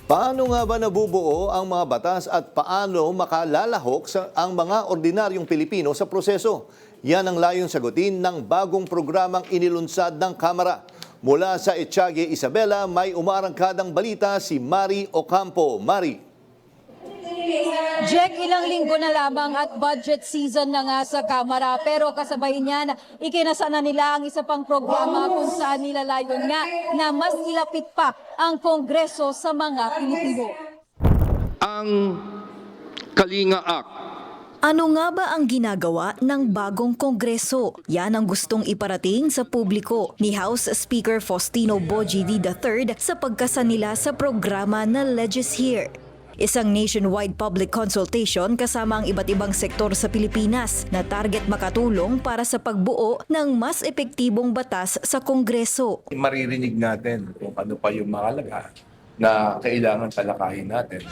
Paano nga ba nabubuo ang mga batas at paano makalalahok ang mga ordinaryong Pilipino sa proseso? Yan ang layong sagutin ng bagong programang inilunsad ng Kamara. Mula sa Etiague, Isabela, may umaarangkadang balita si Mari Ocampo. Mari. Jack, ilang linggo na lamang at budget season na nga sa Kamara, pero kasabay niyan, ikinasa na nila ang isa pang programa kung saan nilalayon nga na mas ilapit pa ang Kongreso sa mga Pilipino. Ang Kalinga Act. Ano nga ba ang ginagawa ng bagong Kongreso? Yan ang gustong iparating sa publiko ni House Speaker Faustino Bogie III sa pagkasa nila sa programa na Legis Here. Isang nationwide public consultation kasama ang iba't ibang sektor sa Pilipinas na target makatulong para sa pagbuo ng mas epektibong batas sa Kongreso. Maririnig natin kung ano pa yung mahalaga na kailangan talakayin natin.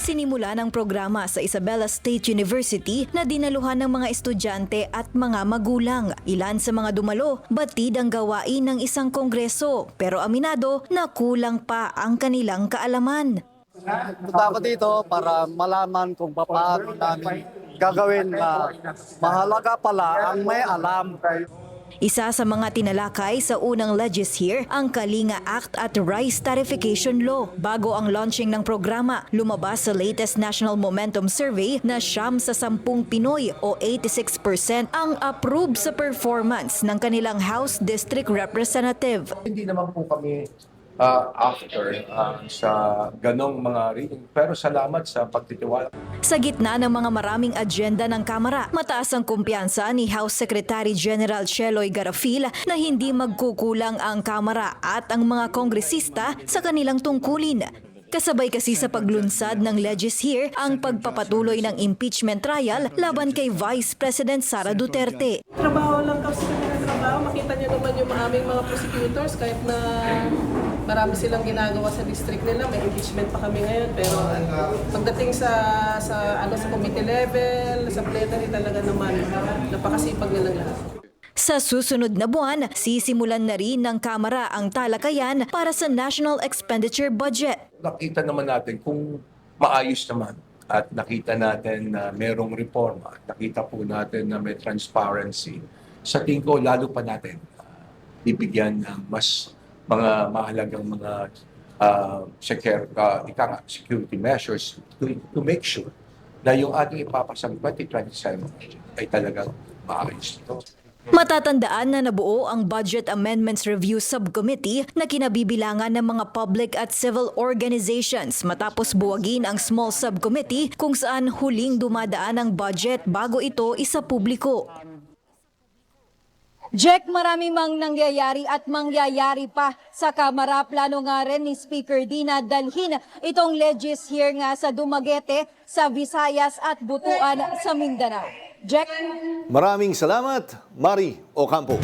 Sinimula ng programa sa Isabela State University na dinaluhan ng mga estudyante at mga magulang. Ilan sa mga dumalo, batid ang gawain ng isang kongreso. Pero aminado na kulang pa ang kanilang kaalaman. Punta ako dito para malaman kung paano namin gagawin na mahalaga pala ang may alam. Isa sa mga tinalakay sa unang Legis Here ang Kalinga Act at Rice Tarification Law. Bago ang launching ng programa, lumabas sa latest National Momentum Survey na 9 sa 10 Pinoy o 86% ang approve sa performance ng kanilang House District Representative. Hindi naman po kami after sa ganong mga reading. Pero salamat sa pagtitiwala. Sa gitna ng mga maraming agenda ng Kamara, mataas ang kumpiyansa ni House Secretary General Sheloy Garafil na hindi magkukulang ang Kamara at ang mga kongresista sa kanilang tungkulin. Kasabay kasi sa paglunsad ng Legis Here ang pagpapatuloy ng impeachment trial laban kay Vice President Sara Duterte. Trabaho lang kasi kami ng trabaho. Makita niyo naman yung aming mga prosecutors kahit na marami silang ginagawa sa district nila. May impeachment pa kami ngayon. Pero pagdating sa committee level, sa plenary talaga naman, napakasipag nilang lahat. Sa susunod na buwan, sisimulan na rin ng Kamara ang talakayan para sa National Expenditure Budget. Nakita naman natin kung maayos naman at nakita natin na merong reforma at nakita po natin na may transparency. Sa tingin ko, lalo pa natin bibigyan ng mas mga mahalagang mga security measures to make sure na yung ating ipapasang 2027 ay talagang maayos ito. Matatandaan na nabuo ang Budget Amendments Review Subcommittee na kinabibilangan ng mga public at civil organizations matapos buwagin ang Small Subcommittee kung saan huling dumadaan ang budget bago ito isa publiko. Jack, marami mang nangyayari at mangyayari pa sa Kamara. Plano nga rin ni Speaker Dina dalhin itong Legis Here nga sa Dumaguete, sa Visayas at Butuan sa Mindanao. Jack? Maraming salamat, Mari Ocampo.